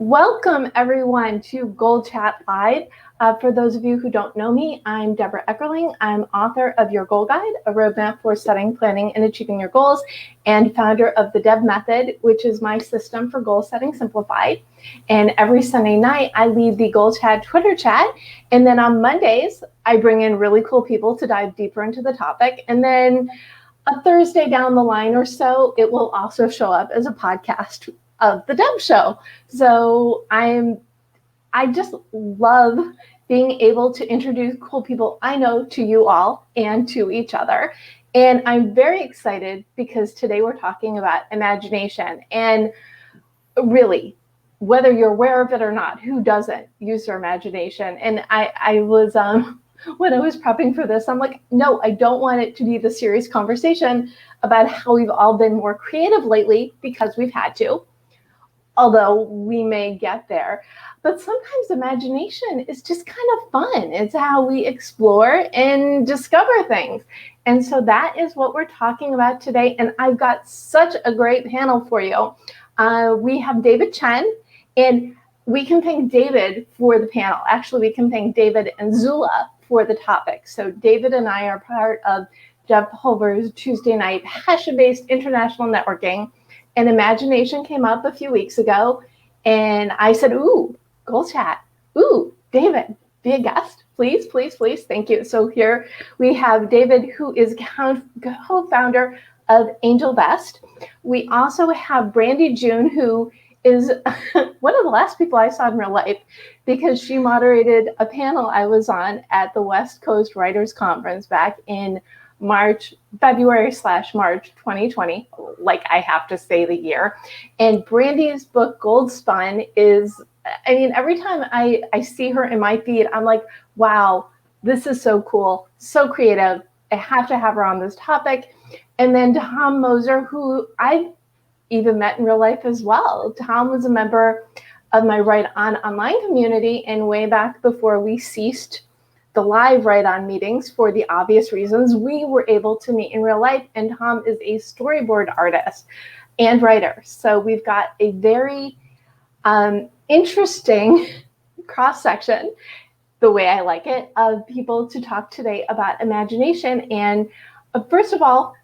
Welcome everyone to GoalChatLive. For those of you who don't know me, I'm Deborah Eckerling. I'm author of Your Goal Guide, a roadmap for setting, planning, and achieving your goals, and founder of the Deb Method, which is my system for goal setting simplified. And every Sunday night, I lead the GoalChat Twitter chat. And then on Mondays, I bring in really cool people to dive deeper into the topic. And then a Thursday down the line or so, it will also show up as a podcast of the Deb Show. So I just love being able to introduce cool people I know to you all and to each other. And I'm very excited because today we're talking about imagination. And really, whether you're aware of it or not, who doesn't use their imagination? And I was when I was prepping for this, I'm like, no, I don't want it to be the serious conversation about how we've all been more creative lately because we've had to, although we may get there. But sometimes imagination is just kind of fun. It's how we explore and discover things. And so that is what we're talking about today. And I've got such a great panel for you. We have David Chen, and we can thank David for the panel. Actually, we can thank David and Zula for the topic. So David and I are part of Jeff Pulver's Tuesday night passion-based international networking. And imagination came up a few weeks ago, and I said, ooh, Goal Chat. Ooh, David, be a guest, please, please, please. Thank you. So here we have David, who is co-founder of AngelVest. We also have Brandie June, who is one of the last people I saw in real life because she moderated a panel I was on at the West Coast Writers Conference back in February/March 2020, like I have to say the year. And Brandie's book, Spun, is, I mean, every time I see her in my feed, I'm like, wow, this is so cool, so creative. I have to have her on this topic. And then Tom Moser, who I've even met in real life as well. Tom was a member of my Write On online community, and way back before we ceased the live write-on meetings for the obvious reasons, we were able to meet in real life, and Tom is a storyboard artist and writer. So we've got a very interesting cross-section, the way I like it, of people to talk today about imagination. And first of all,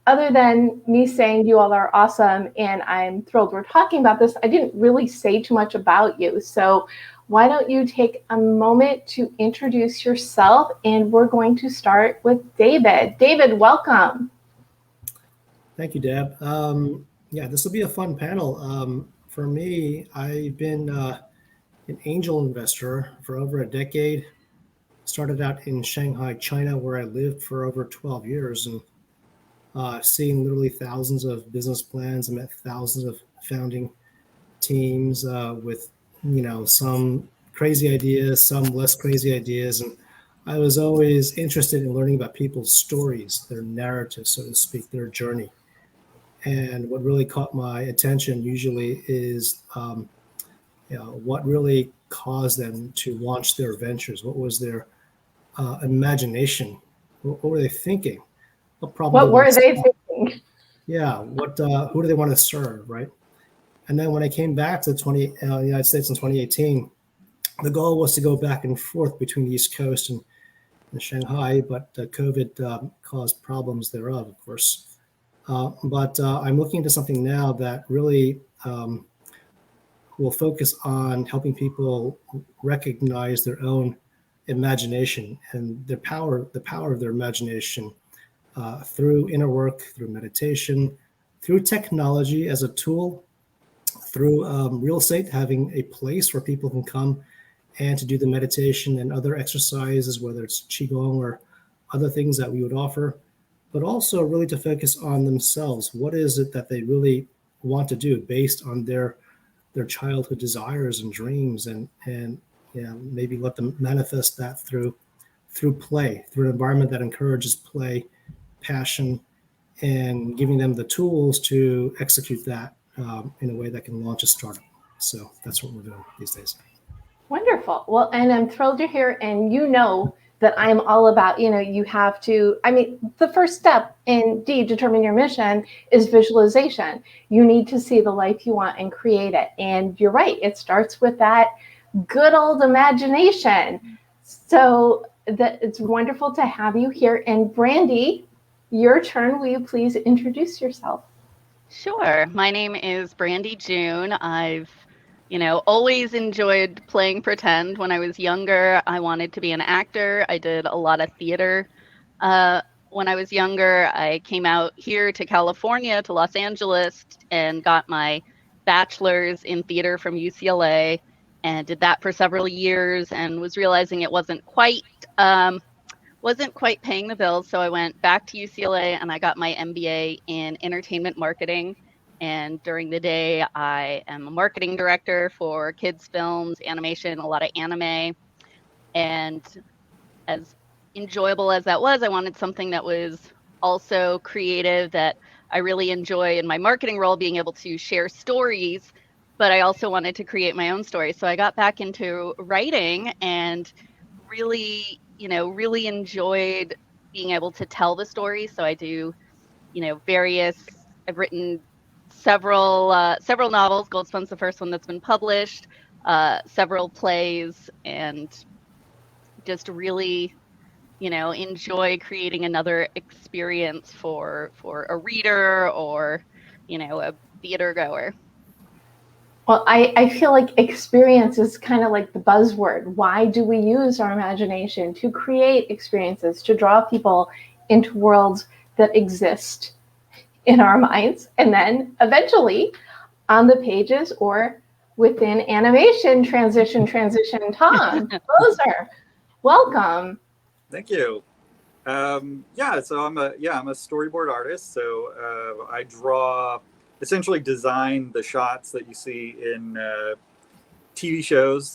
other than me saying you all are awesome and I'm thrilled we're talking about this, I didn't really say too much about you. So why don't you take a moment to introduce yourself, and we're going to start with David. David, welcome. Thank you, Deb. Yeah, this will be a fun panel. For me, I've been an angel investor for over a decade. Started out in Shanghai, China, where I lived for over 12 years, and seeing literally thousands of business plans. I met thousands of founding teams with some crazy ideas, some less crazy ideas. And I was always interested in learning about people's stories, their narrative, so to speak, their journey. And what really caught my attention usually is, what really caused them to launch their ventures. What was their imagination? What were they thinking? What were they thinking? Yeah. Who do they want to serve, right? And then when I came back to the United States in 2018, the goal was to go back and forth between the East Coast and Shanghai, but COVID caused problems thereof, of course. But I'm looking into something now that really will focus on helping people recognize their own imagination and the power of their imagination through inner work, through meditation, through technology as a tool, through real estate, having a place where people can come and to do the meditation and other exercises, whether it's Qigong or other things that we would offer, but also really to focus on themselves. What is it that they really want to do based on their childhood desires and dreams, and maybe let them manifest that through play, through an environment that encourages play, passion, and giving them the tools to execute that in a way that can launch a startup. So that's what we're doing these days. Wonderful. Well, and I'm thrilled you're here, and that I'm all about, you have to, the first step in determine your mission is visualization. You need to see the life you want and create it. And you're right, it starts with that good old imagination. So it's wonderful to have you here. And Brandie, your turn. Will you please introduce yourself? Sure. My name is Brandie June. I've always enjoyed playing pretend. When I was younger, I wanted to be an actor. I did a lot of theater. When I was younger, I came out here to California, to Los Angeles, and got my bachelor's in theater from UCLA, and did that for several years, and was realizing it wasn't quite paying the bills. So I went back to UCLA and I got my MBA in entertainment marketing. And during the day, I am a marketing director for kids' films, animation, a lot of anime. And as enjoyable as that was, I wanted something that was also creative, that I really enjoy in my marketing role, being able to share stories, but I also wanted to create my own story. So I got back into writing and really enjoyed being able to tell the story. So I do, I've written several novels. Spun's the first one that's been published, several plays, and just really, enjoy creating another experience for a reader or, a theater goer. Well, I feel like experience is kind of like the buzzword. Why do we use our imagination to create experiences, to draw people into worlds that exist in our minds, and then eventually on the pages or within animation? Transition. Tom Moser, welcome. Thank you. So I'm a storyboard artist. So I draw, essentially design the shots that you see in TV shows.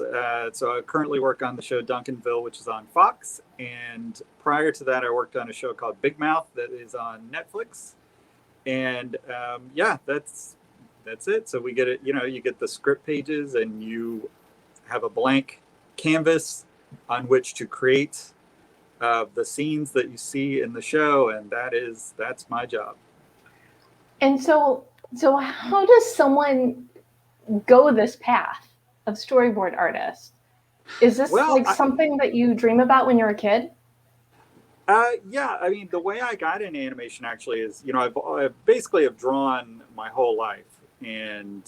So I currently work on the show Duncanville, which is on Fox. And prior to that, I worked on a show called Big Mouth that is on Netflix. And that's it. So we get it, you get the script pages and you have a blank canvas on which to create the scenes that you see in the show. And that's my job. And so how does someone go this path of storyboard artist? Is this something that you dream about when you're a kid? Yeah, I mean, the way I got into animation actually is, I basically have drawn my whole life, and,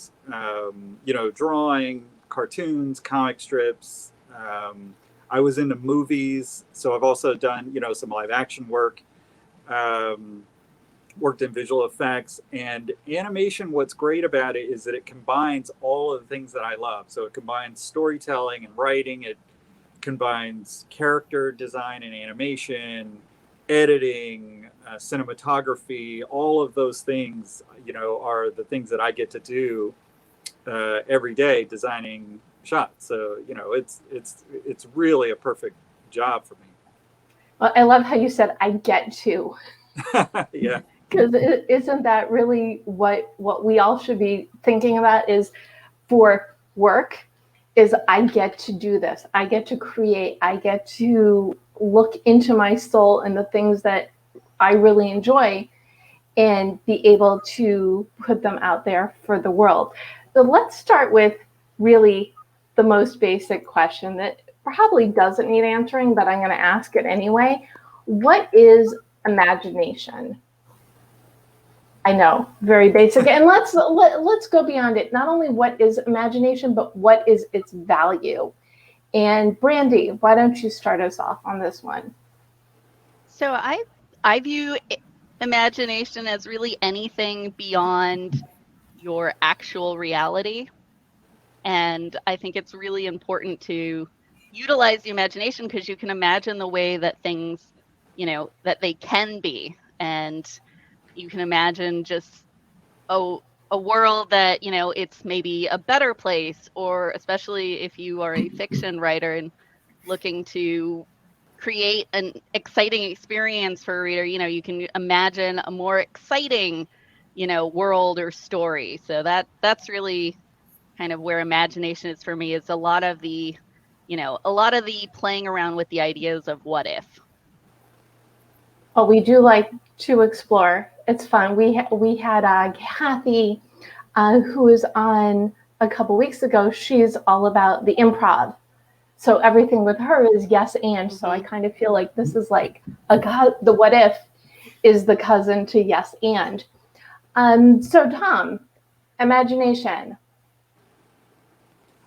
drawing cartoons, comic strips. I was into movies, so I've also done, some live action work, worked in visual effects, and animation. What's great about it is that it combines all of the things that I love. So it combines storytelling and writing. It combines character design and animation, editing, cinematography. All of those things, are the things that I get to do every day, designing shots. So it's really a perfect job for me. Well, I love how you said I get to. Yeah. Because isn't that really what we all should be thinking about? Is for work, is I get to do this. I get to create. I get to look into my soul and the things that I really enjoy and be able to put them out there for the world. So let's start with really the most basic question that probably doesn't need answering, but I'm going to ask it anyway. What is imagination? I know, very basic. And let's go beyond it. Not only what is imagination, but what is its value? And Brandie, why don't you start us off on this one? So I view imagination as really anything beyond your actual reality. And I think it's really important to utilize the imagination, because you can imagine the way that things, that they can be. And you can imagine just a world that, it's maybe a better place, or especially if you are a fiction writer and looking to create an exciting experience for a reader, you can imagine a more exciting, world or story. So that's really kind of where imagination is for me. It's a lot of the a lot of the playing around with the ideas of what if. Well, we do like to explore. It's fun. We had Kathy, who was on a couple weeks ago. She's all about the improv. So everything with her is yes and. So I kind of feel like this is like the what if is the cousin to yes and. So Tom, imagination.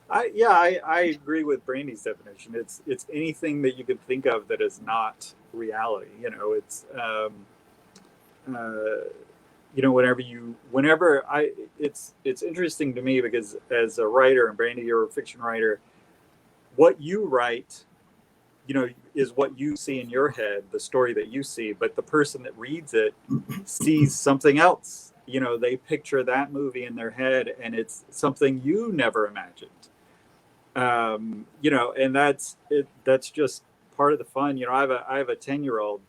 I agree with Brandie's definition. It's anything that you could think of that is not reality. It's it's interesting to me because as a writer, and Brandie, you're a fiction writer, what you write, is what you see in your head, the story that you see, but the person that reads it sees something else. They picture that movie in their head, and it's something you never imagined. And that's just part of the fun. I have a 10-year-old,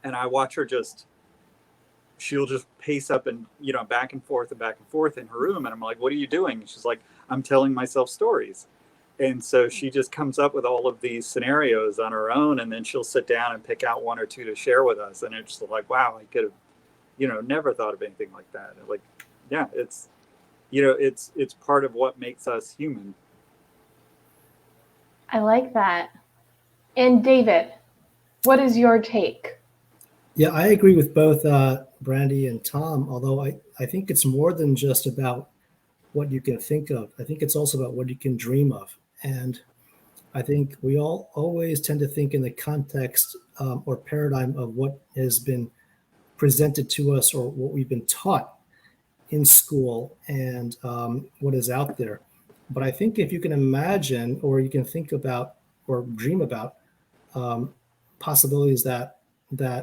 and I watch her she'll just pace up and, back and forth in her room. And I'm like, what are you doing? And she's like, I'm telling myself stories. And so she just comes up with all of these scenarios on her own, and then she'll sit down and pick out one or two to share with us. And it's just like, wow, I could have, never thought of anything like that. And it's part of what makes us human. I like that. And David, what is your take? Yeah, I agree with both Brandie and Tom, although I think it's more than just about what you can think of. I think it's also about what you can dream of. And I think we all always tend to think in the context or paradigm of what has been presented to us or what we've been taught in school and what is out there. But I think if you can imagine or you can think about or dream about possibilities that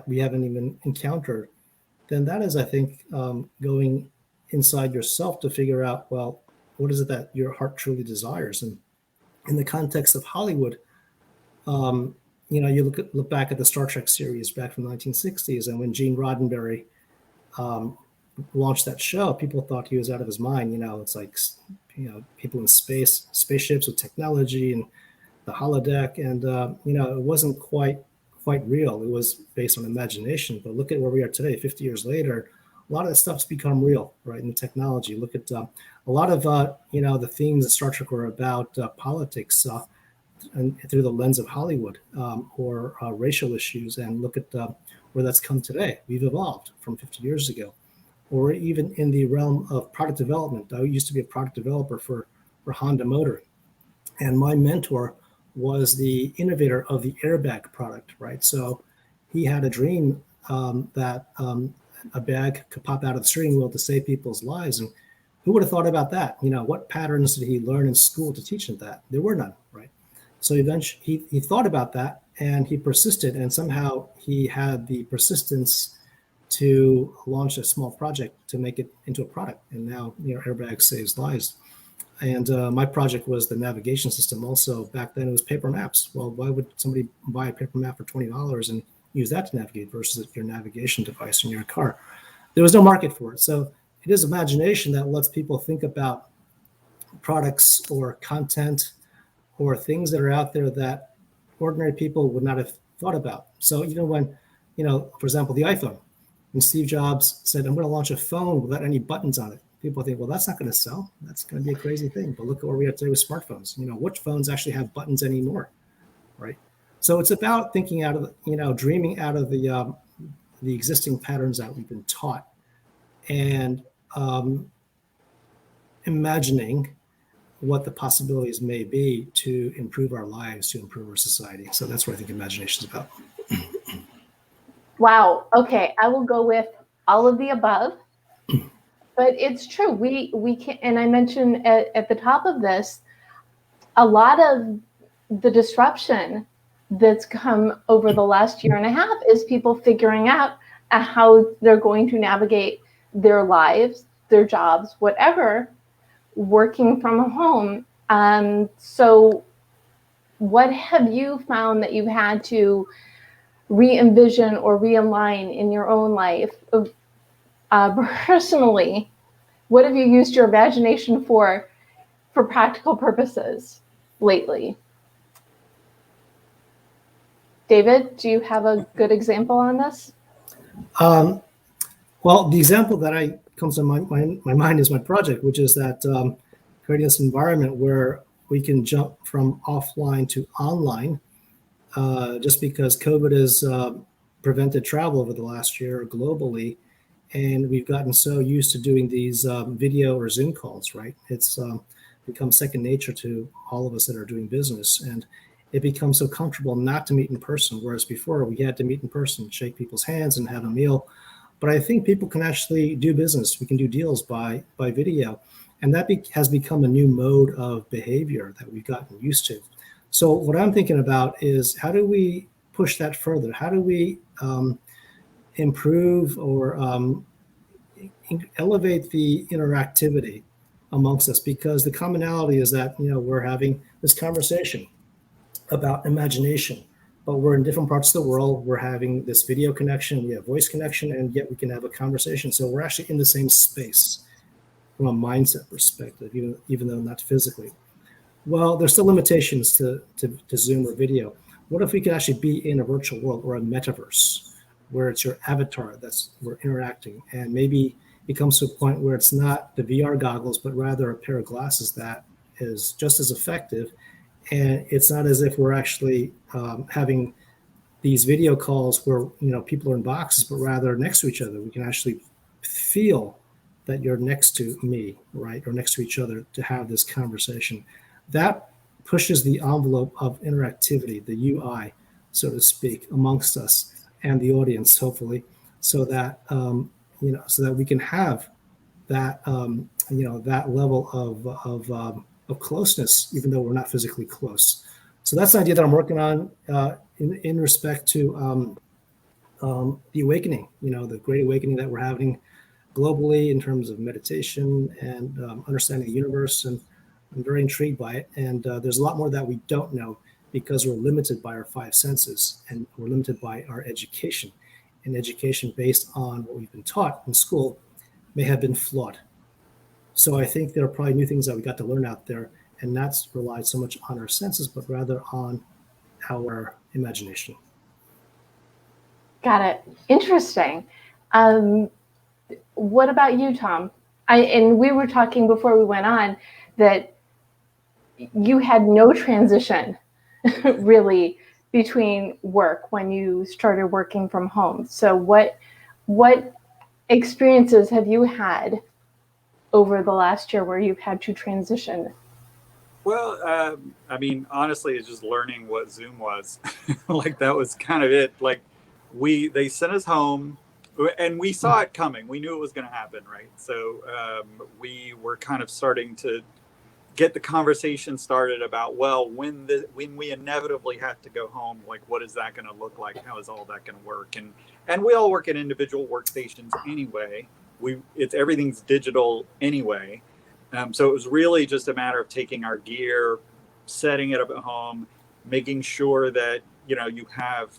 we haven't even encountered, then that is, I think, going inside yourself to figure out, well, what is it that your heart truly desires? And in the context of Hollywood, you look back at the Star Trek series back from the 1960s, and when Gene Roddenberry launched that show, people thought he was out of his mind. It's like, people in spaceships with technology and the holodeck, and it wasn't quite real. It was based on imagination. But look at where we are today, 50 years later. A lot of that stuff's become real, right? In the technology. Look at a lot of the themes of Star Trek were about politics and through the lens of Hollywood or racial issues. And look at where that's come today. We've evolved from 50 years ago. Or even in the realm of product development. I used to be a product developer for Honda Motor. And my mentor was the innovator of the airbag product, right? So he had a dream that a bag could pop out of the steering wheel to save people's lives. And who would have thought about that? What patterns did he learn in school to teach him that? There were none, right? So eventually he thought about that and he persisted, and somehow he had the persistence to launch a small project to make it into a product. And now, airbag saves lives. And my project was the navigation system. Also, back then it was paper maps. Well, why would somebody buy a paper map for $20 and use that to navigate versus your navigation device in your car? There was no market for it. So it is imagination that lets people think about products or content or things that are out there that ordinary people would not have thought about. So even when, for example, the iPhone, when Steve Jobs said, I'm going to launch a phone without any buttons on it, people think, well, that's not going to sell. That's going to be a crazy thing. But look at where we are today with smartphones. Which phones actually have buttons anymore, right? So it's about thinking out of, dreaming out of the existing patterns that we've been taught, and imagining what the possibilities may be to improve our lives, to improve our society. So that's what I think imagination is about. Wow. Okay, I will go with all of the above. But it's true. We can, and I mentioned at the top of this, a lot of the disruption that's come over the last year and a half is people figuring out how they're going to navigate their lives, their jobs, whatever, working from home. So what have you found that you've had to re-envision or realign in your own life? Personally, what have you used your imagination for practical purposes lately? David, do you have a good example on this? Well, the example that comes to my mind is my project, which is that creating this environment where we can jump from offline to online, just because COVID has prevented travel over the last year globally, and we've gotten so used to doing these video or Zoom calls, right? It's become second nature to all of us that are doing business, and it becomes so comfortable not to meet in person, whereas before we had to meet in person, shake people's hands and have a meal. But I think people can actually do business. We can do deals by video. And that has become a new mode of behavior that we've gotten used to. So what I'm thinking about is, how do we push that further? How do we improve or elevate the interactivity amongst us? Because the commonality is that, we're having this conversation about imagination, but we're in different parts of the world. We're having this video connection, we have voice connection, and yet we can have a conversation. So we're actually in the same space from a mindset perspective, even though not physically. Well, there's still limitations to Zoom or video. What if we could actually be in a virtual world or a metaverse where it's your avatar we're interacting, and maybe it comes to a point where it's not the VR goggles, but rather a pair of glasses that is just as effective. And it's not as if we're actually having these video calls where people are in boxes, but rather next to each other. We can actually feel that you're next to me, right, or next to each other to have this conversation. That pushes the envelope of interactivity, the UI, so to speak, amongst us and the audience, hopefully, so that so that we can have that that level of closeness, even though we're not physically close. So that's the idea that I'm working on in respect to the awakening, the great awakening that we're having globally in terms of meditation and understanding the universe. And I'm very intrigued by it. And there's a lot more that we don't know because we're limited by our five senses, and we're limited by our education. And education based on what we've been taught in school may have been flawed. So I think there are probably new things that we got to learn out there, and not rely so much on our senses, but rather on our imagination. Got it. Interesting. What about you, Tom? And we were talking before we went on that you had no transition really between work when you started working from home. So what experiences have you had over the last year where you've had to transition? Well, I mean, honestly, it's just learning what Zoom was. Like, that was kind of it. Like, they sent us home, and we saw it coming. We knew it was going to happen, right? So we were kind of starting to get the conversation started about, well, when we inevitably have to go home, like, what is that going to look like? How is all that going to work? And we all work at individual workstations anyway. Everything's digital anyway. So it was really just a matter of taking our gear, setting it up at home, making sure that you have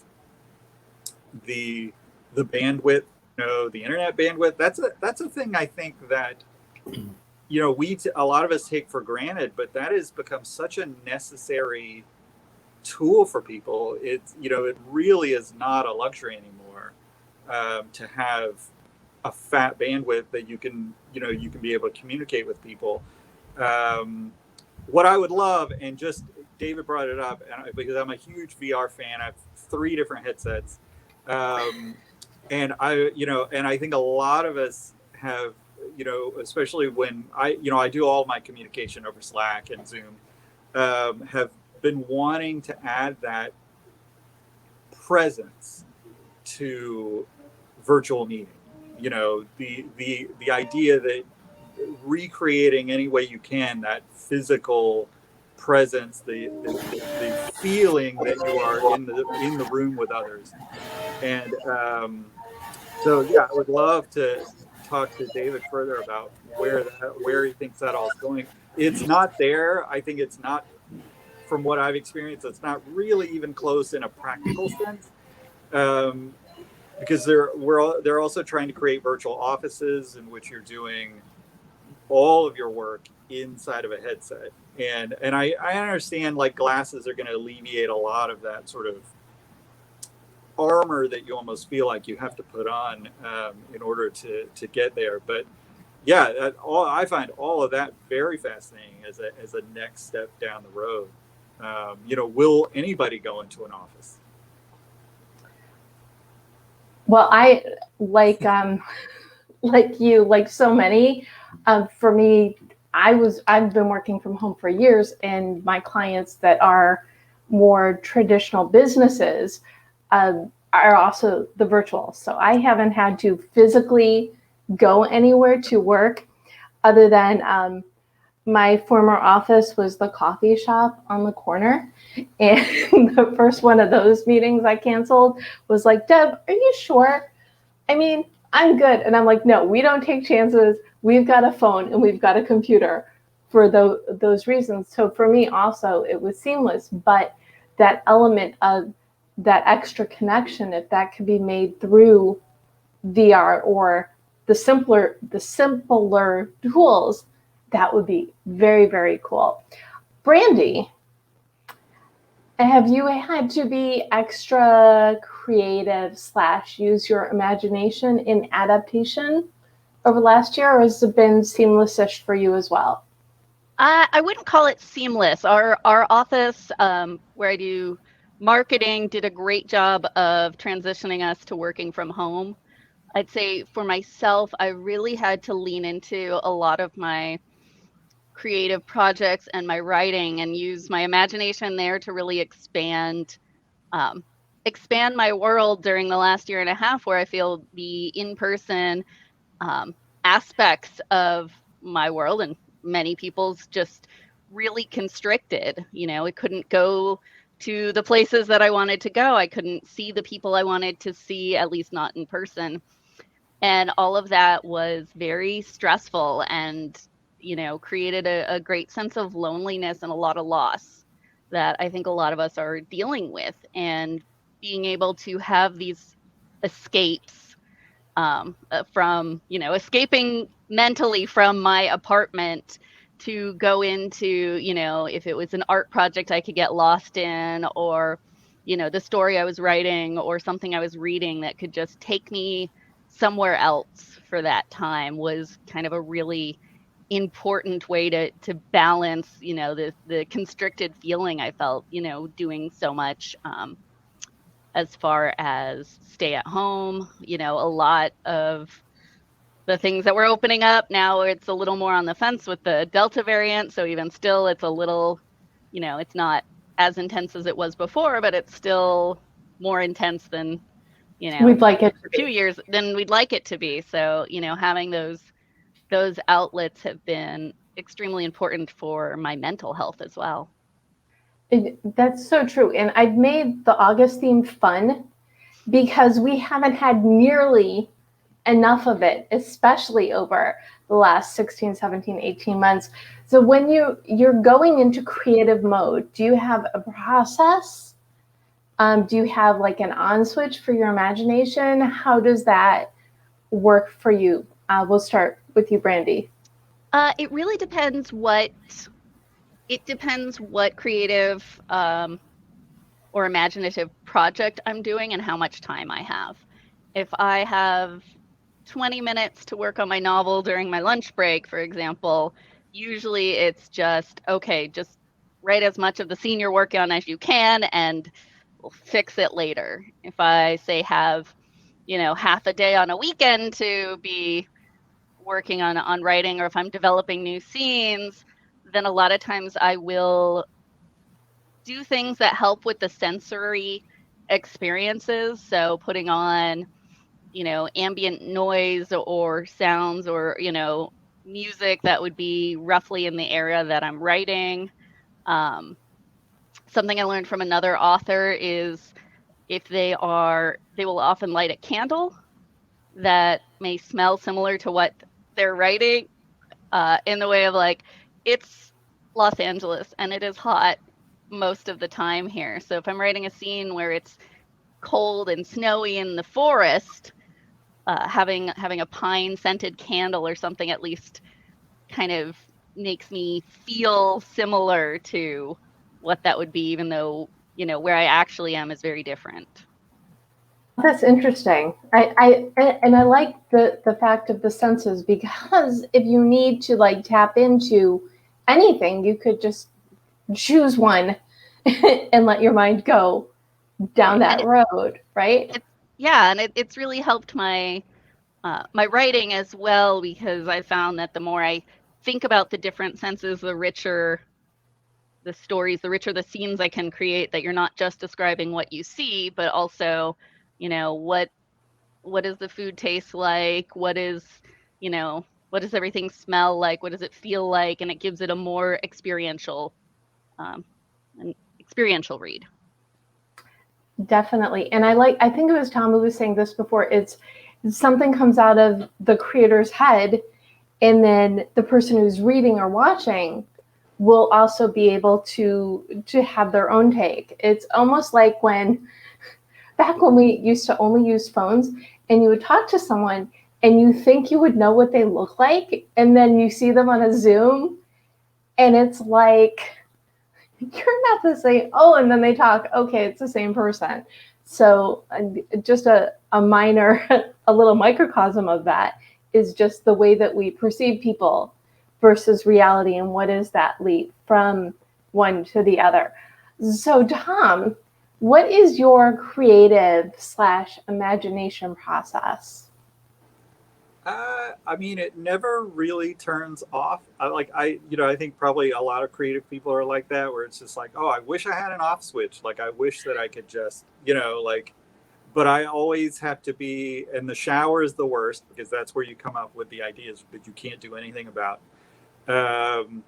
the bandwidth, the internet bandwidth. That's a thing I think that a lot of us take for granted, but that has become such a necessary tool for people. It really is not a luxury anymore to have a fat bandwidth that you can be able to communicate with people. What I would love, and just David brought it up, because I'm a huge VR fan. I have 3 different headsets, and I think a lot of us have, especially when I do all my communication over Slack and Zoom, have been wanting to add that presence to virtual meeting. The idea that recreating any way you can that physical presence, the feeling that you are in the room with others. And so yeah, I would love to talk to David further about where he thinks that all is going. It's not there. I think it's not, from what I've experienced, it's not really even close in a practical sense. Because they're also trying to create virtual offices in which you're doing all of your work inside of a headset. And I understand, like, glasses are going to alleviate a lot of that sort of armor that you almost feel like you have to put on in order to get there. But yeah, I find all of that very fascinating as a next step down the road. Will anybody go into an office? Well, I like you, like so many. For me, I've been working from home for years, and my clients that are more traditional businesses are also the virtual. So I haven't had to physically go anywhere to work, other than my former office was the coffee shop on the corner. And the first one of those meetings I canceled was like, Deb, are you sure? I mean, I'm good. And I'm like, no, we don't take chances. We've got a phone and we've got a computer for those reasons. So for me also, it was seamless. But that element of that extra connection, if that could be made through VR or the simpler tools, that would be very, very cool. Brandie, have you had to be extra creative / use your imagination in adaptation over last year, or has it been seamless-ish for you as well? I wouldn't call it seamless. Our office, where I do marketing, did a great job of transitioning us to working from home. I'd say for myself, I really had to lean into a lot of my creative projects and my writing and use my imagination there to really expand my world during the last year and a half, where I feel the in-person aspects of my world and many people's just really constricted. I couldn't go to the places that I wanted to go. I couldn't see the people I wanted to see, at least not in person. And all of that was very stressful and, created a great sense of loneliness and a lot of loss that I think a lot of us are dealing with. And being able to have these escapes from, escaping mentally from my apartment to go into, if it was an art project I could get lost in, or, the story I was writing or something I was reading that could just take me somewhere else for that time, was kind of a really important way to balance, the constricted feeling I felt, doing so much as far as stay at home. A lot of the things that we're opening up now, it's a little more on the fence with the Delta variant. So even still, it's a little, it's not as intense as it was before, but it's still more intense than, We'd like it to be. 2 years than we'd like it to be. So, having those outlets have been extremely important for my mental health as well. That's so true. And I've made the August theme fun because we haven't had nearly enough of it, especially over the last 16, 17, 18 months. So when you're going into creative mode, do you have a process? Do you have like an on switch for your imagination? How does that work for you? We'll start with you, Brandie. It really depends what creative or imaginative project I'm doing and how much time I have. If I have 20 minutes to work on my novel during my lunch break, for example, usually it's just write as much of the scene you're working on as you can, and we'll fix it later. If I say have, half a day on a weekend to be working on writing, or if I'm developing new scenes, then a lot of times I will do things that help with the sensory experiences. So putting on, ambient noise or sounds or, music that would be roughly in the area that I'm writing. Something I learned from another author is if they will often light a candle that may smell similar to what they're writing, in the way of like, it's Los Angeles and it is hot most of the time here. So if I'm writing a scene where it's cold and snowy in the forest, having a pine scented candle or something at least kind of makes me feel similar to what that would be, even though, where I actually am is very different. That's interesting. I like the fact of the senses, because if you need to like tap into anything, you could just choose one and let your mind go down that road, right? It's really helped my my writing as well, because I found that the more I think about the different senses, the richer the stories, the richer the scenes I can create, that you're not just describing what you see, but also, what does the food taste like? What does everything smell like? What does it feel like? And it gives it a more um, an experiential read. Definitely. And I think it was Tom who was saying this before, it's something comes out of the creator's head, and then the person who's reading or watching will also be able to have their own take. It's almost like back when we used to only use phones, and you would talk to someone and you think you would know what they look like, and then you see them on a Zoom and it's like, you're not the same. Oh, and then they talk, okay, it's the same person. So just a minor, a little microcosm of that is just the way that we perceive people versus reality, and what is that leap from one to the other. So Tom, what is your creative / imagination process? I mean, it never really turns off. I think probably a lot of creative people are like that, where it's just like, oh, I wish I had an off switch. Like, I wish that I could just, but I always have to be, and the shower is the worst, because that's where you come up with the ideas that you can't do anything about. And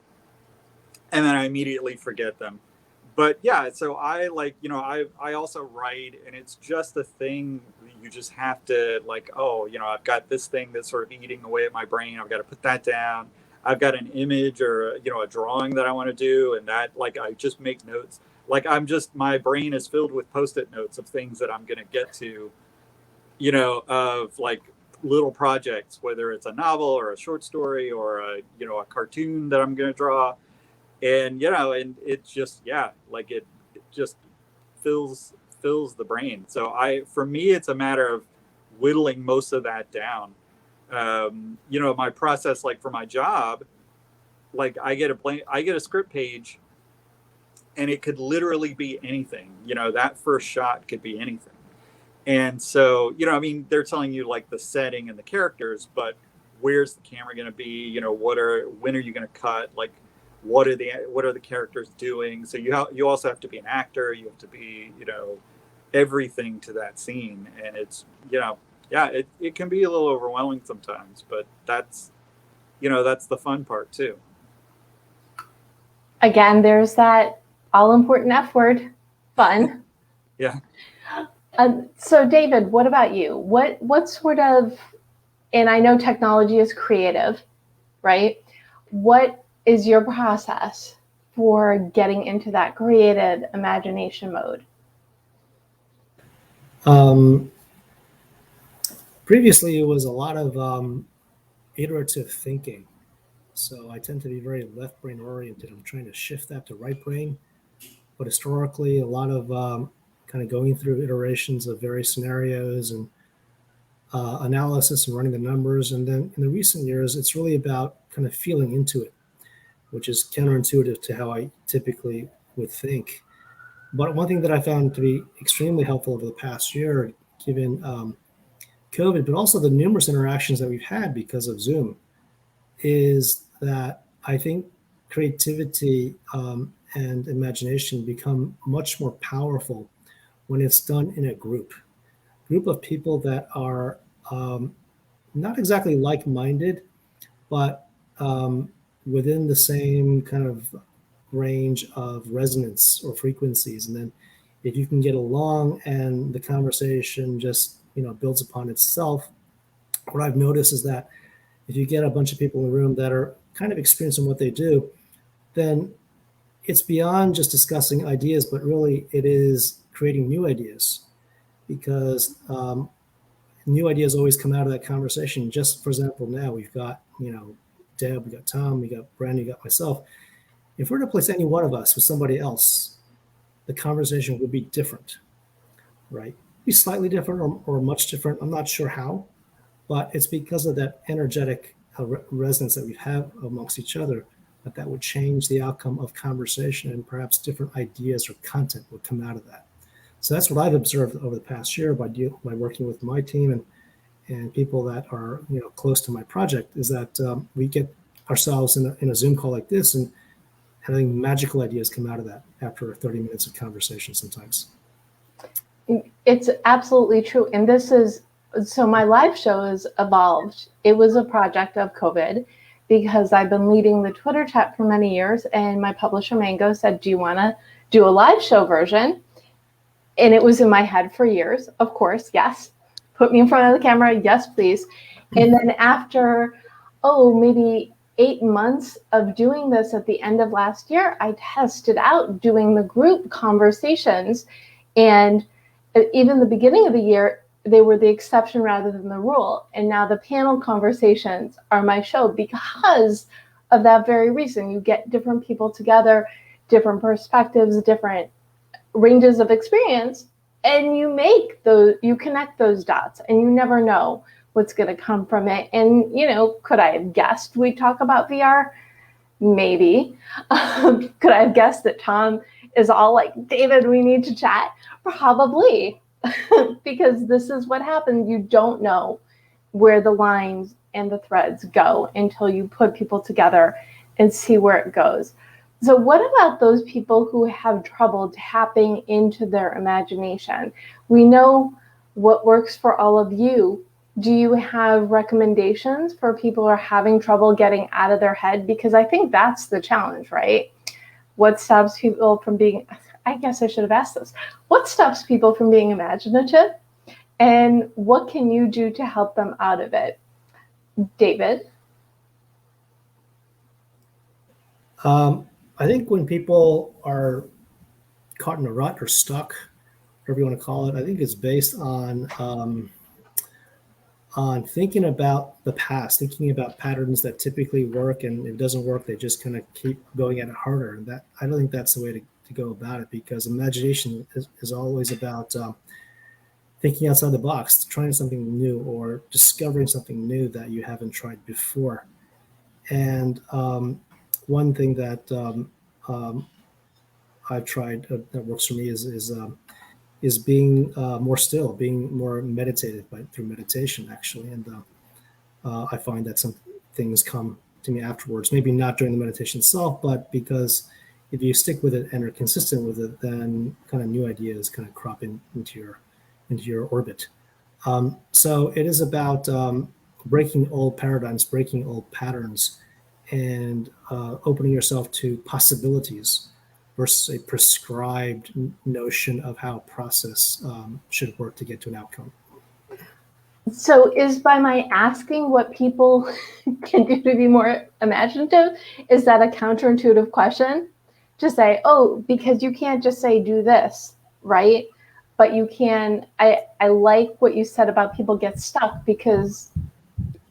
then I immediately forget them. But yeah, so I also write, and it's just a thing. You just have to I've got this thing that's sort of eating away at my brain. I've got to put that down. I've got an image or a drawing that I want to do, and that I just make notes. My brain is filled with Post-it notes of things that I'm going to get to, of little projects, whether it's a novel or a short story or a cartoon that I'm going to draw. And and it just it just fills the brain. So for me, it's a matter of whittling most of that down. My process, for my job, I get a script page, and it could literally be anything. That first shot could be anything. And so they're telling you the setting and the characters, but where's the camera going to be? When are you going to cut? What are the characters doing? So you also have to be an actor. You have to be everything to that scene, and it's it can be a little overwhelming sometimes, but that's the fun part too. Again, there's that all important F word, fun. Yeah. So David, what about you? What sort of, and I know technology is creative, right? What is your process for getting into that creative imagination mode? Previously, it was a lot of iterative thinking. So I tend to be very left brain oriented. I'm trying to shift that to right brain. But historically, a lot of kind of going through iterations of various scenarios and analysis and running the numbers. And then in the recent years, it's really about kind of feeling into it, which is counterintuitive to how I typically would think. But one thing that I found to be extremely helpful over the past year, given COVID, but also the numerous interactions that we've had because of Zoom, is that I think creativity and imagination become much more powerful when it's done in a group of people that are not exactly like-minded, but within the same kind of range of resonance or frequencies. And then if you can get along and the conversation just builds upon itself, what I've noticed is that if you get a bunch of people in the room that are kind of experiencing what they do, then it's beyond just discussing ideas, but really it is creating new ideas, because new ideas always come out of that conversation. Just for example, now we've got, Deb, we got Tom, we got Brandie, we got myself. If we're to place any one of us with somebody else, the conversation would be different, right? be slightly different or much different. I'm not sure how, but it's because of that energetic resonance that we have amongst each other that would change the outcome of conversation, and perhaps different ideas or content would come out of that. So that's what I've observed over the past year by working with my team and people that are close to my project, is that we get ourselves in a Zoom call like this and having magical ideas come out of that after 30 minutes of conversation sometimes. It's absolutely true. And so my live show has evolved. It was a project of COVID because I've been leading the Twitter chat for many years, and my publisher Mango said, do you want to do a live show version? And it was in my head for years. Of course, yes. Put me in front of the camera. Yes, please. And then after, maybe 8 months of doing this at the end of last year, I tested out doing the group conversations. And even the beginning of the year, they were the exception rather than the rule. And now the panel conversations are my show because of that very reason. You get different people together, different perspectives, different ranges of experience, and you connect those dots, and you never know what's going to come from it. And, could I have guessed we'd talk about VR? Maybe. Could I have guessed that Tom is all like, David, we need to chat? Probably. Because this is what happens. You don't know where the lines and the threads go until you put people together and see where it goes. So what about those people who have trouble tapping into their imagination? We know what works for all of you. Do you have recommendations for people who are having trouble getting out of their head? Because I think that's the challenge, right? What stops people from being, I guess I should have asked this. What stops people from being imaginative? And what can you do to help them out of it? David? I think when people are caught in a rut or stuck, whatever you want to call it, I think it's based on thinking about the past, thinking about patterns that typically work, and if it doesn't work, they just kind of keep going at it harder. And that, I don't think that's the way to go about it, because imagination is always about thinking outside the box, trying something new or discovering something new that you haven't tried before. And one thing that I've tried that works for me is being more still, being more meditative through meditation, actually. And I find that some things come to me afterwards, maybe not during the meditation itself, but because if you stick with it and are consistent with it, then kind of new ideas kind of crop into your orbit. So it is about breaking old paradigms, breaking old patterns, and opening yourself to possibilities versus a prescribed notion of how a process should work to get to an outcome. So is by my asking what people can do to be more imaginative, is that a counterintuitive question? To say, because you can't just say do this, right? But you can, I like what you said about people get stuck, because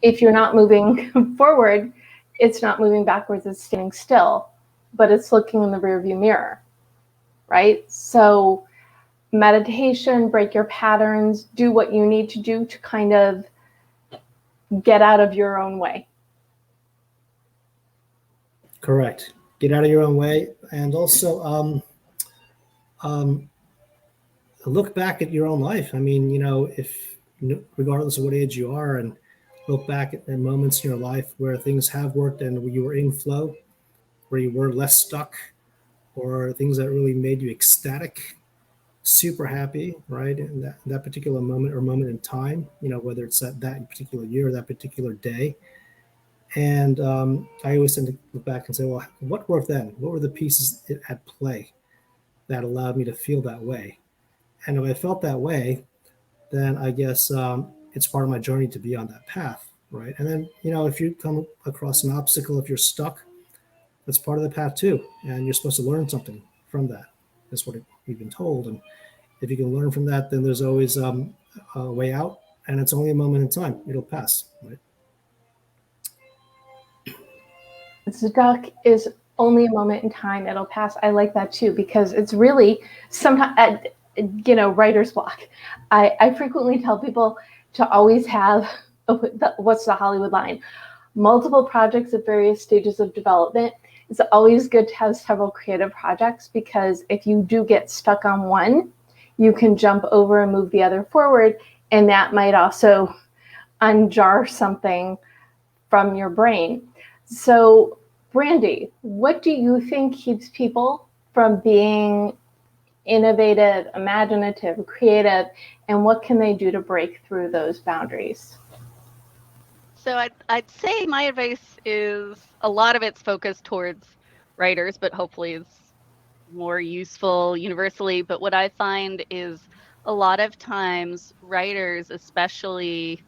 if you're not moving forward, it's not moving backwards, it's standing still, but it's looking in the rearview mirror, right? So meditation, break your patterns, do what you need to do to kind of get out of your own way. Correct. Get out of your own way. And also look back at your own life. I mean, if regardless of what age you are, and look back at moments in your life where things have worked and you were in flow, where you were less stuck, or things that really made you ecstatic, super happy, right? In that particular moment in time, whether it's that particular year or that particular day. And I always tend to look back and say, well, what worked then? What were the pieces at play that allowed me to feel that way? And if I felt that way, then I guess it's part of my journey to be on that path, right? And then, if you come across an obstacle, if you're stuck, that's part of the path too. And you're supposed to learn something from that. That's what we've been told. And if you can learn from that, then there's always a way out, and it's only a moment in time. It'll pass, right? Stuck is only a moment in time. It'll pass. I like that too, because it's really sometimes writer's block. I frequently tell people to always have, what's the Hollywood line? Multiple projects at various stages of development. It's always good to have several creative projects, because if you do get stuck on one, you can jump over and move the other forward. And that might also unjar something from your brain. So, Brandie, what do you think keeps people from being innovative, imaginative, creative, and what can they do to break through those boundaries? So I'd say my advice is a lot of it's focused towards writers, but hopefully it's more useful universally. But what I find is a lot of times writers, especially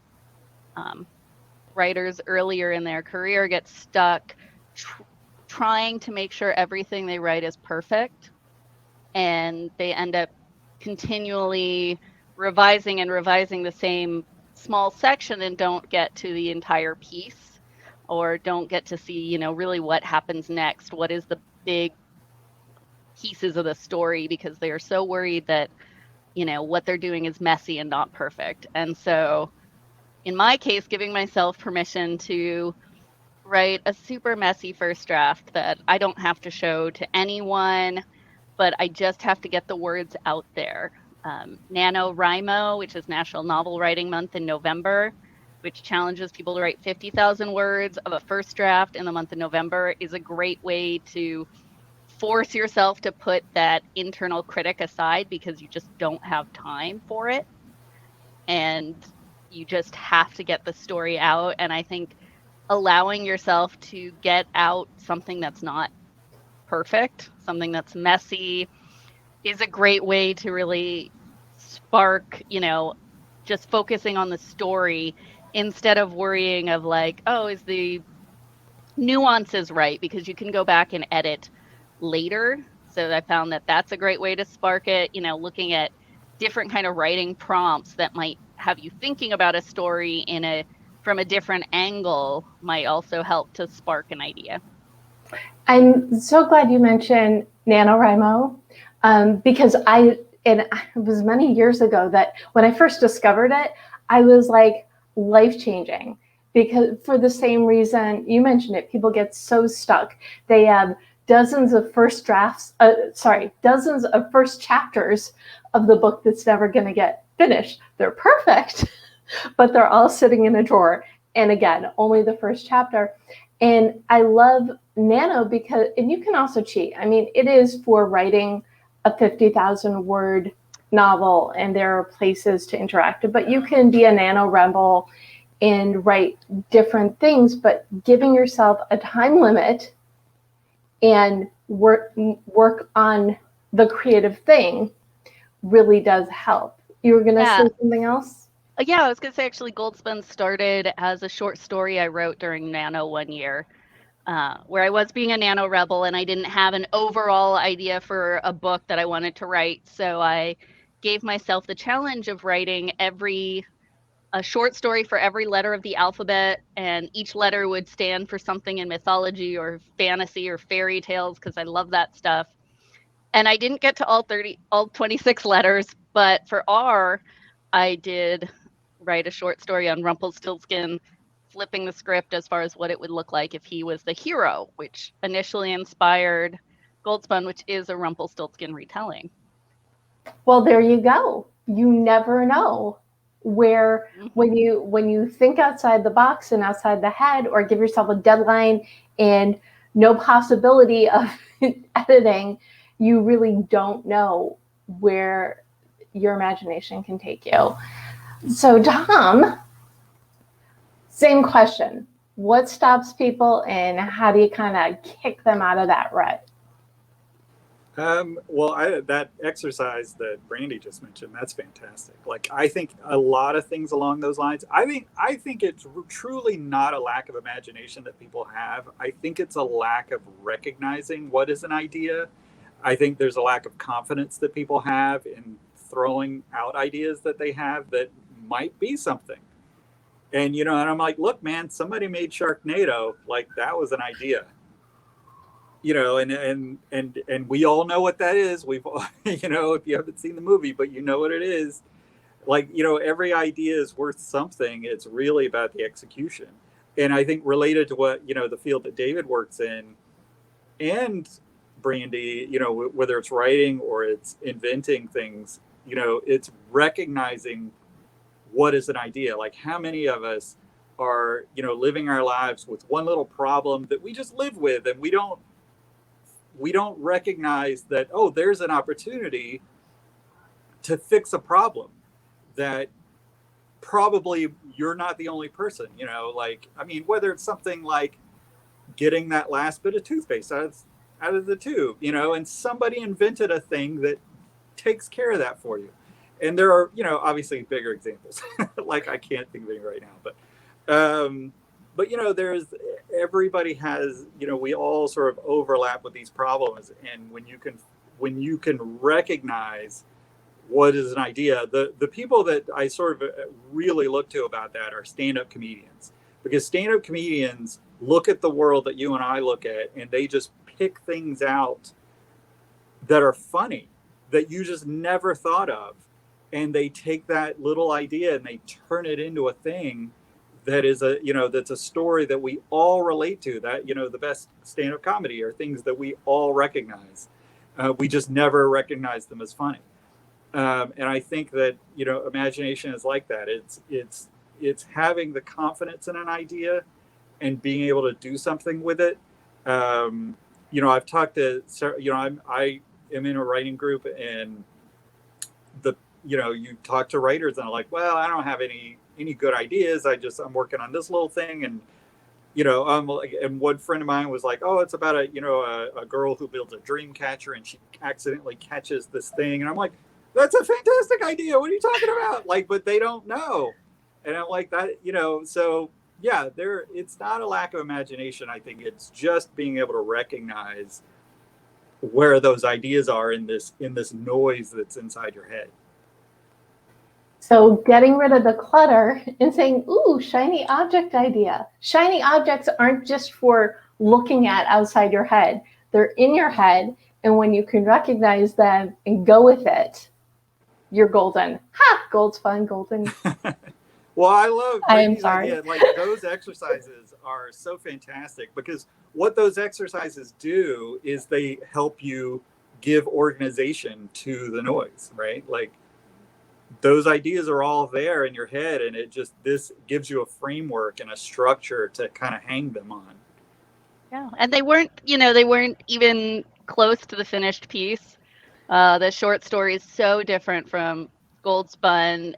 writers earlier in their career, get stuck trying to make sure everything they write is perfect. And they end up continually revising the same small section and don't get to the entire piece, or don't get to see, really what happens next. What is the big pieces of the story, because they are so worried that, what they're doing is messy and not perfect. And so in my case, giving myself permission to write a super messy first draft that I don't have to show to anyone, but I just have to get the words out there. NaNoWriMo, which is National Novel Writing Month in November, which challenges people to write 50,000 words of a first draft in the month of November, is a great way to force yourself to put that internal critic aside, because you just don't have time for it. And you just have to get the story out. And I think allowing yourself to get out something that's not perfect, something that's messy, is a great way to really spark, just focusing on the story instead of worrying of like, oh, is the nuances right? Because you can go back and edit later. So I found that that's a great way to spark it, looking at different kind of writing prompts that might have you thinking about a story from a different angle might also help to spark an idea. I'm so glad you mentioned NaNoWriMo, because it was many years ago that when I first discovered it, I was like life-changing, because for the same reason you mentioned it, people get so stuck. They have dozens of first chapters of the book that's never going to get finished. They're perfect, but they're all sitting in a drawer. And again, only the first chapter. And I love Nano because, and you can also cheat. I mean, it is for writing a 50,000 word novel, and there are places to interact, but you can be a NaNoWriMo and write different things, but giving yourself a time limit and work on the creative thing really does help. You were going to say something else? Yeah, I was going to say, actually, Spun started as a short story I wrote during Nano one year, where I was being a Nano rebel and I didn't have an overall idea for a book that I wanted to write. So I gave myself the challenge of writing a short story for every letter of the alphabet, and each letter would stand for something in mythology or fantasy or fairy tales, because I love that stuff. And I didn't get to all 26 letters, but for R, I did write a short story on Rumpelstiltskin, flipping the script as far as what it would look like if he was the hero, which initially inspired Spun, which is a Rumpelstiltskin retelling. Well, there you go. You never know where, when you think outside the box and outside the head, or give yourself a deadline and no possibility of editing, you really don't know where your imagination can take you. So, Tom, same question. What stops people, and how do you kind of kick them out of that rut? That exercise that Brandie just mentioned, that's fantastic. Like, I think a lot of things along those lines. I think it's truly not a lack of imagination that people have. I think it's a lack of recognizing what is an idea. I think there's a lack of confidence that people have in throwing out ideas that they have that might be something. And, and I'm like, look, man, somebody made Sharknado. Like, that was an idea. and we all know what that is. We've if you haven't seen the movie, but you know what it is. Like, every idea is worth something. It's really about the execution. And I think related to what, the field that David works in and Brandie, whether it's writing or it's inventing things, it's recognizing what is an idea. Like, how many of us are, living our lives with one little problem that we just live with, and we don't recognize that, oh, there's an opportunity to fix a problem that probably you're not the only person, whether it's something like getting that last bit of toothpaste out of the tube, and somebody invented a thing that takes care of that for you. And there are, obviously bigger examples, like I can't think of any right now, but there's, everybody has, we all sort of overlap with these problems. And when you can recognize what is an idea, the people that I sort of really look to about that are stand-up comedians, because stand-up comedians look at the world that you and I look at, and they just pick things out that are funny that you just never thought of. And they take that little idea and they turn it into a thing that is that's a story that we all relate to. That, the best stand-up comedy are things that we all recognize. We just never recognize them as funny. And I think that, imagination is like that. It's having the confidence in an idea and being able to do something with it. I've talked to, I am in a writing group, and you talk to writers and I'm like, well, I don't have any good ideas. I'm working on this little thing. And, and one friend of mine was like, oh, it's about a girl who builds a dream catcher and she accidentally catches this thing. And I'm like, that's a fantastic idea. What are you talking about? Like, but they don't know. And I'm like that, so yeah, it's not a lack of imagination. I think it's just being able to recognize where those ideas are in this noise that's inside your head. So getting rid of the clutter and saying, ooh, shiny object idea. Shiny objects aren't just for looking at outside your head. They're in your head. And when you can recognize them and go with it, you're golden. Ha! Gold's fun, golden. Well, I love Brady's idea. Like, those exercises are so fantastic, because what those exercises do is they help you give organization to the noise, right? Like, those ideas are all there in your head, and this gives you a framework and a structure to kind of hang them on. Yeah, and they weren't even close to the finished piece. The short story is so different from Spun,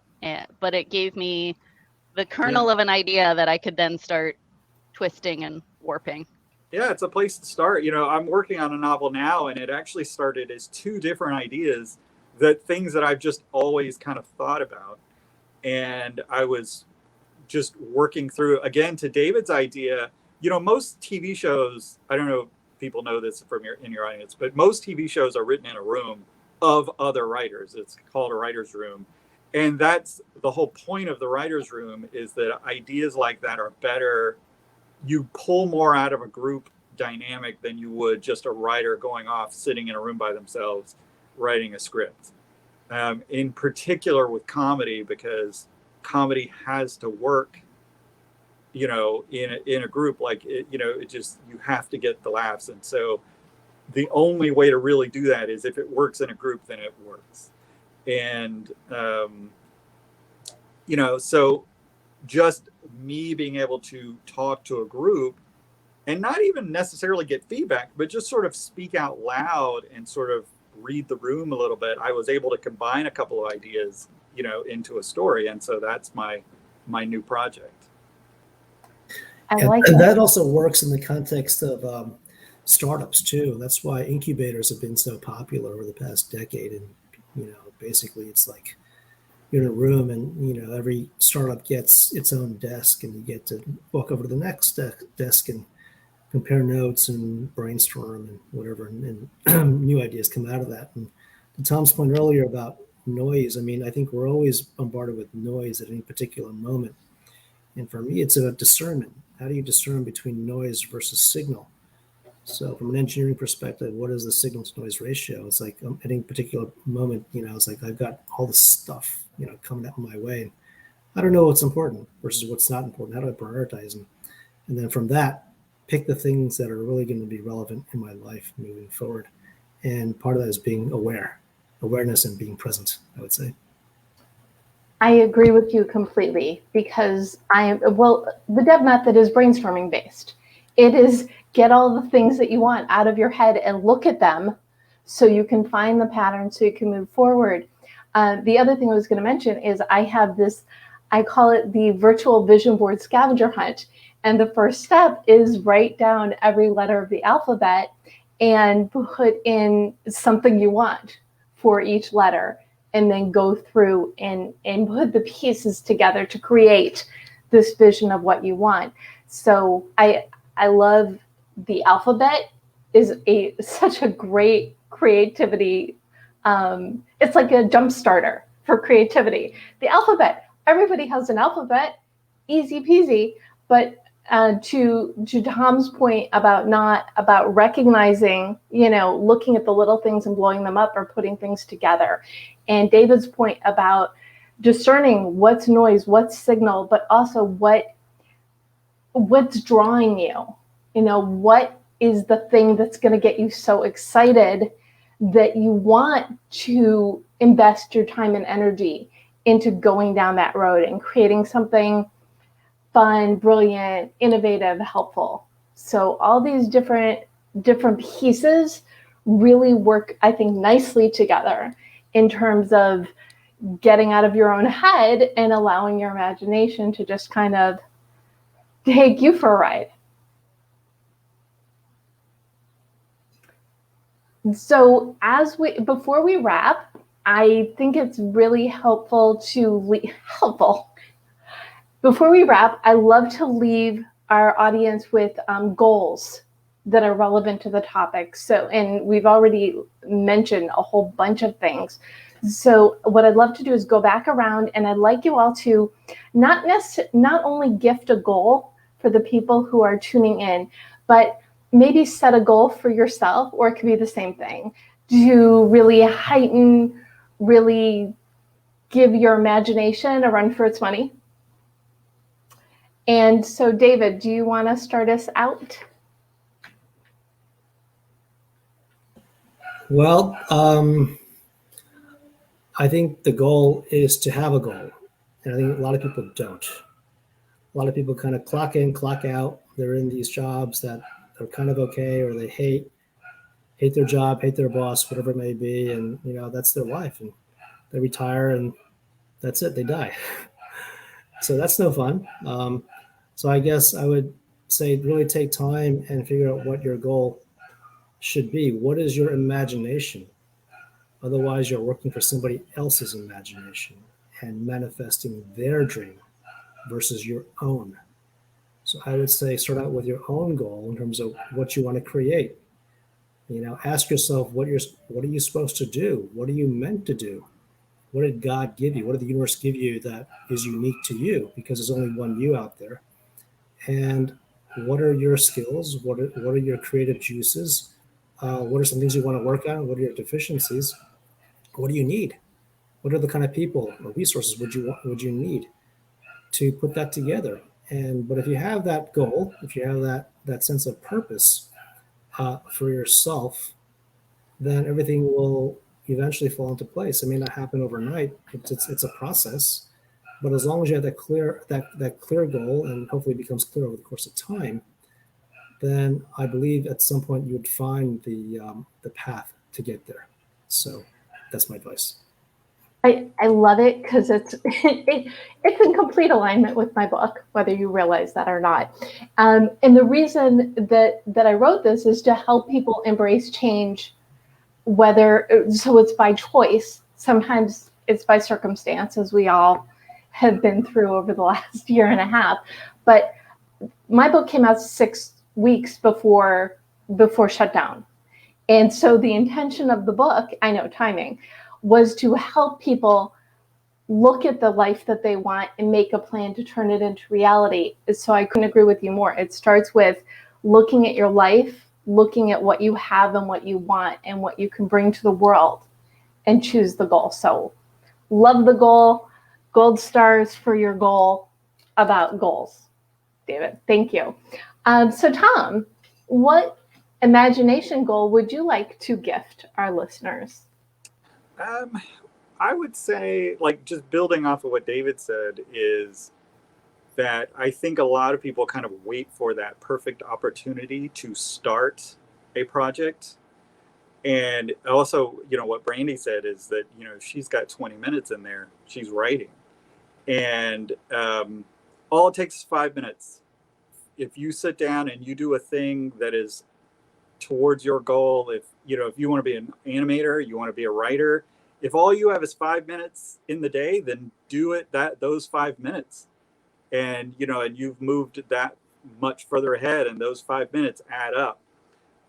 but it gave me the kernel of an idea that I could then start twisting and warping. Yeah, it's a place to start. I'm working on a novel now, and it actually started as two different ideas, things that I've just always kind of thought about. And I was just working through, again, to David's idea. Most TV shows, I don't know if people know this in your audience, but most TV shows are written in a room of other writers. It's called a writer's room. And that's the whole point of the writer's room, is that ideas like that are better. You pull more out of a group dynamic than you would just a writer going off, sitting in a room by themselves, writing a script. In particular with comedy, because comedy has to work, in a group. Like, it just, you have to get the laughs. And so the only way to really do that is if it works in a group, then it works. And, so just me being able to talk to a group and not even necessarily get feedback, but just sort of speak out loud and sort of read the room a little bit, I was able to combine a couple of ideas, into a story. And so that's my new project. And that also works in the context of startups too. That's why incubators have been so popular over the past decade. And, basically it's like you're in a room and, every startup gets its own desk, and you get to walk over to the next desk and compare notes and brainstorm and whatever, and new ideas come out of that. And to Tom's point earlier about noise, I think we're always bombarded with noise at any particular moment. And for me, it's about discernment. How do you discern between noise versus signal? So from an engineering perspective, what is the signal to noise ratio? It's like at any particular moment, it's like I've got all this stuff, coming out my way. I don't know what's important versus what's not important. How do I prioritize them? And then from that, pick the things that are really going to be relevant in my life moving forward. And part of that is being awareness and being present, I would say. I agree with you completely because the DEB method is brainstorming based. It is get all the things that you want out of your head and look at them so you can find the pattern so you can move forward. The other thing I was going to mention is I have this, I call it the virtual vision board scavenger hunt. And the first step is write down every letter of the alphabet and put in something you want for each letter, and then go through and put the pieces together to create this vision of what you want. So I love the alphabet is such a great creativity. It's like a jump starter for creativity. The alphabet, everybody has an alphabet, easy peasy, but to Tom's point about recognizing, looking at the little things and blowing them up or putting things together. And David's point about discerning what's noise, what's signal, but also what's drawing you. What is the thing that's going to get you so excited that you want to invest your time and energy into going down that road and creating something fun, brilliant, innovative, helpful. So all these different pieces really work, I think, nicely together in terms of getting out of your own head and allowing your imagination to just kind of take you for a ride. So before we wrap, I think it's really helpful Before we wrap, I love to leave our audience with goals that are relevant to the topic. So, and we've already mentioned a whole bunch of things. So what I'd love to do is go back around, and I'd like you all to not only gift a goal for the people who are tuning in, but maybe set a goal for yourself, or it could be the same thing, to really heighten, really give your imagination a run for its money. And so, David, do you want to start us out? Well, I think the goal is to have a goal. And I think a lot of people don't. A lot of people kind of clock in, clock out. They're in these jobs that are kind of okay, or they hate their job, hate their boss, whatever it may be. And, that's their life. And they retire and that's it, they die. So that's no fun. So I guess I would say really take time and figure out what your goal should be. What is your imagination? Otherwise, you're working for somebody else's imagination and manifesting their dream versus your own. So I would say start out with your own goal in terms of what you want to create. Ask yourself what are you supposed to do? What are you meant to do? What did God give you? What did the universe give you that is unique to you? Because there's only one you out there. And what are your skills? What are your creative juices? What are some things you want to work on? What are your deficiencies? What do you need? What are the kind of people or resources would you need to put that together? But if you have that goal, if you have that sense of purpose for yourself, then everything will eventually fall into place. It may not happen overnight. It's a process. But as long as you have that clear goal, and hopefully it becomes clear over the course of time, then I believe at some point you would find the path to get there. So that's my advice. I love it because it's in complete alignment with my book, whether you realize that or not. And the reason that I wrote this is to help people embrace change, so it's by choice. Sometimes it's by circumstance, as we all have been through over the last year and a half. But my book came out 6 weeks before shutdown. And so the intention of the book, I know timing, was to help people look at the life that they want and make a plan to turn it into reality. So I couldn't agree with you more. It starts with looking at your life, looking at what you have and what you want and what you can bring to the world and choose the goal. So love the goal. Gold stars for your goal about goals. David, thank you. So Tom, what imagination goal would you like to gift our listeners? I would say, like, just building off of what David said, is that I think a lot of people kind of wait for that perfect opportunity to start a project. And also, what Brandie said is that, she's got 20 minutes in there, she's writing. And all it takes is 5 minutes. If you sit down and you do a thing that is towards your goal, if you want to be an animator, you want to be a writer, if all you have is 5 minutes in the day, then do it those 5 minutes. And and you've moved that much further ahead, and those 5 minutes add up.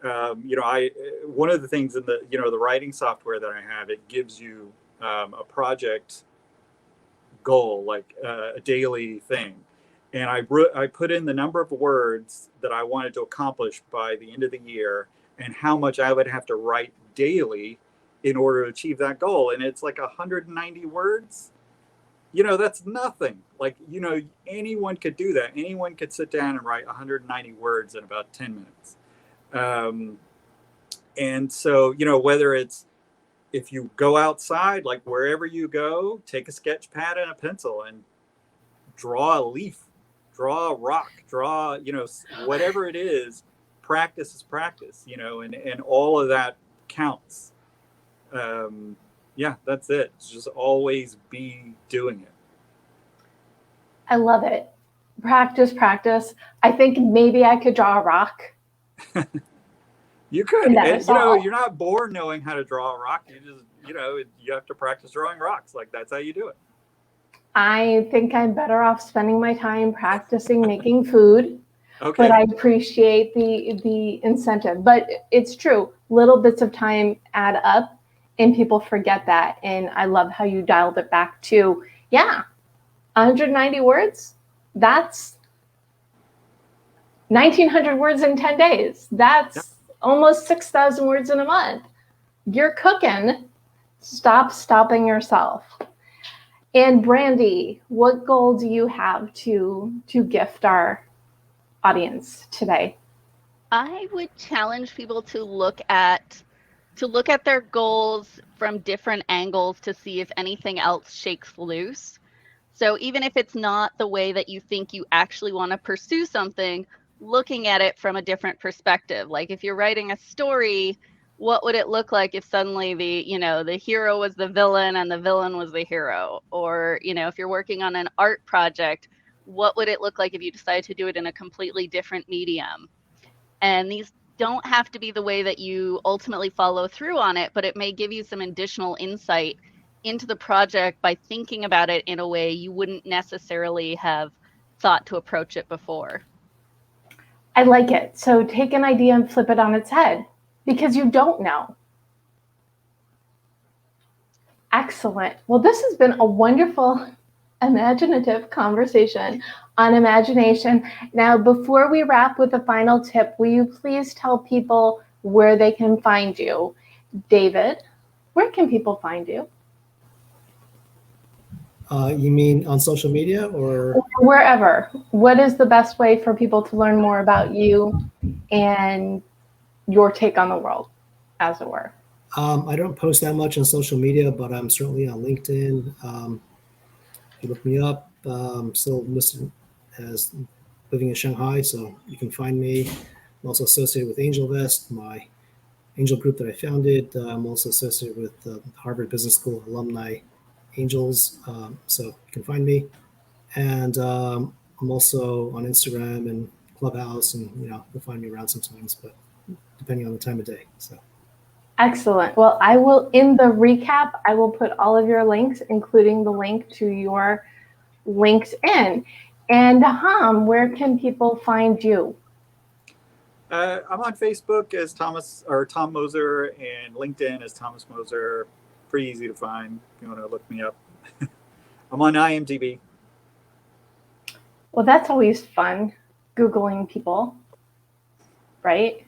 One of the things in the writing software that I have, it gives you a project goal, like a daily thing, and I put in the number of words that I wanted to accomplish by the end of the year, and how much I would have to write daily in order to achieve that goal. And it's like 190 words. That's nothing. Like, anyone could do that. Anyone could sit down and write 190 words in about 10 minutes. And so, whether it's, if you go outside, like wherever you go, take a sketch pad and a pencil and draw a leaf, draw a rock, draw, whatever it is, practice is practice, and all of that counts. That's it. Just always be doing it. I love it. Practice, practice. I think maybe I could draw a rock. You could, and you're not born knowing how to draw a rock. You just, you have to practice drawing rocks. Like, that's how you do it. I think I'm better off spending my time practicing making food. Okay. But I appreciate the incentive. But it's true. Little bits of time add up, and people forget that. And I love how you dialed it back to, 190 words. That's 1,900 words in 10 days. That's almost 6,000 words in a month. You're cooking. Stop stopping yourself. And Brandie, what goal do you have to gift our audience today? I would challenge people to look at their goals from different angles to see if anything else shakes loose. So even if it's not the way that you think you actually want to pursue something, looking at it from a different perspective. Like, if you're writing a story, what would it look like if suddenly the hero was the villain and the villain was the hero? Or, if you're working on an art project, what would it look like if you decided to do it in a completely different medium? And these don't have to be the way that you ultimately follow through on it, but it may give you some additional insight into the project by thinking about it in a way you wouldn't necessarily have thought to approach it before. I like it. So take an idea and flip it on its head, because you don't know. Excellent. Well, this has been a wonderful, imaginative conversation on imagination. Now, before we wrap with a final tip, will you please tell people where they can find you? David, where can people find you? You mean on social media or? Wherever. What is the best way for people to learn more about you and your take on the world, as it were? I don't post that much on social media, but I'm certainly on LinkedIn. If you look me up, still listed as living in Shanghai, so you can find me. I'm also associated with AngelVest, my angel group that I founded. I'm also associated with the Harvard Business School alumni angels, so you can find me. And I'm also on Instagram and Clubhouse, and you'll find me around sometimes, but depending on the time of day. So. Excellent. Well, I will, in the recap, I will put all of your links, including the link to your LinkedIn. And where can people find you? I'm on Facebook as Tom Moser, and LinkedIn as Thomas Moser. Pretty easy to find if you want to look me up. I'm on IMDb. Well, that's always fun, Googling people, right?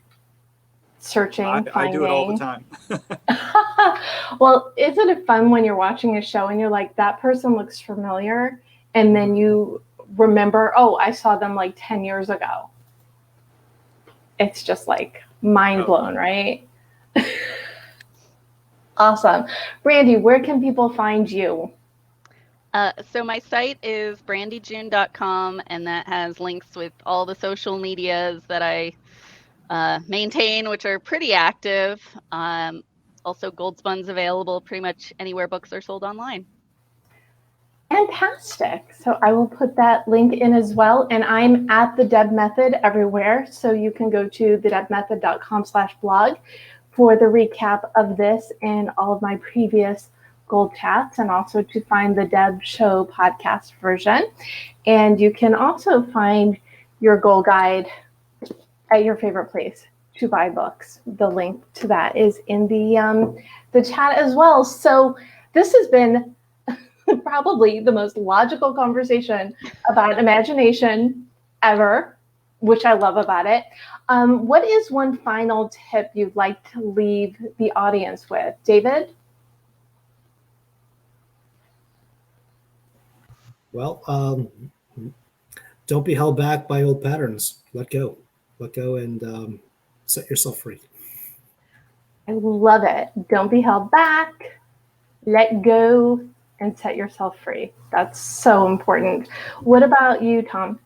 searching, I do it all the finding. time. Well, isn't it fun when you're watching a show and you're like, that person looks familiar, and then you remember, oh, I saw them like 10 years ago. It's just like mind blown, right? Awesome. Brandie, where can people find you? So my site is brandiejune.com, and that has links with all the social medias that I maintain, which are pretty active. Also, Spun available pretty much anywhere books are sold online. Fantastic. So I will put that link in as well. And I'm at the Deb Method everywhere. So you can go to thedebmethod.com/blog for the recap of this and all of my previous Gold Chats, and also to find the Deb Show podcast version. And you can also find your goal guide at your favorite place to buy books. The link to that is in the chat as well. So this has been probably the most logical conversation about imagination ever, which I love about it. What is one final tip you'd like to leave the audience with? David? Well, don't be held back by old patterns. Let go and set yourself free. I love it. Don't be held back. Let go and set yourself free. That's so important. What about you, Tom?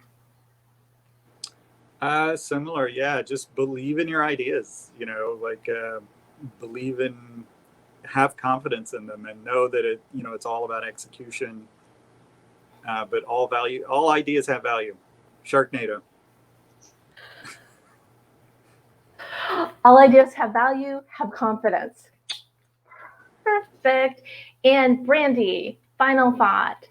Similar, yeah. Just believe in your ideas. Believe in, have confidence in them, and know that it's all about execution. But all ideas have value. Sharknado. All ideas have value. Have confidence. Perfect. And Brandie, final thought.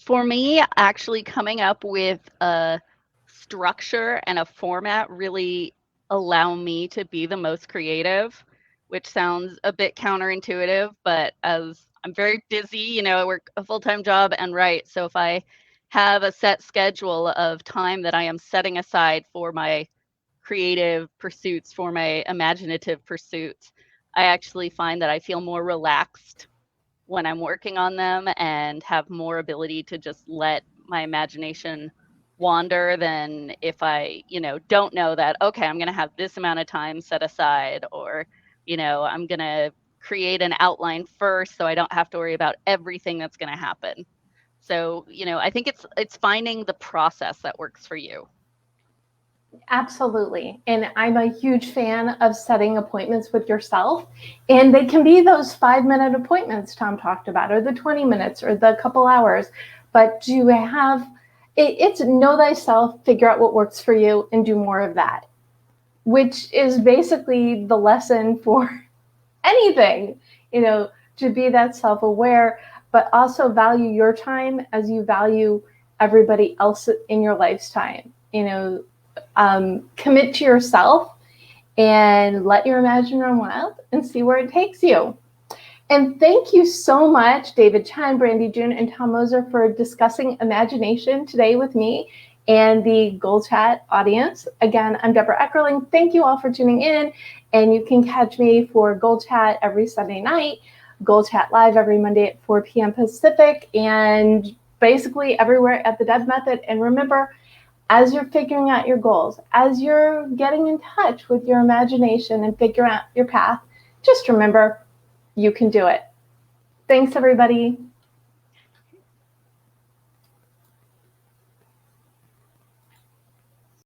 For me, actually coming up with a structure and a format really allow me to be the most creative, which sounds a bit counterintuitive, but as I'm very busy, I work a full-time job and write. So if I have a set schedule of time that I am setting aside for my creative pursuits, for my imaginative pursuits, I actually find that I feel more relaxed when I'm working on them and have more ability to just let my imagination wander than if I, don't know that, okay, I'm going to have this amount of time set aside, or, I'm going to create an outline first so I don't have to worry about everything that's going to happen. So, I think it's finding the process that works for you. Absolutely. And I'm a huge fan of setting appointments with yourself. And they can be those 5-minute appointments Tom talked about, or the 20 minutes, or the couple hours. But to have it's know thyself, figure out what works for you, and do more of that, which is basically the lesson for anything, to be that self-aware, but also value your time as you value everybody else in your life's time. Commit to yourself and let your imagination run wild and see where it takes you. And thank you so much, David Chen, Brandie June, and Tom Moser, for discussing imagination today with me and the Goal Chat audience. Again, I'm Deborah Eckerling. Thank you all for tuning in. And you can catch me for Goal Chat every Sunday night, GoalChatLive every Monday at 4 p.m. Pacific, and basically everywhere at the Deb Method. And remember, as you're figuring out your goals, as you're getting in touch with your imagination and figuring out your path, just remember, you can do it. Thanks, everybody.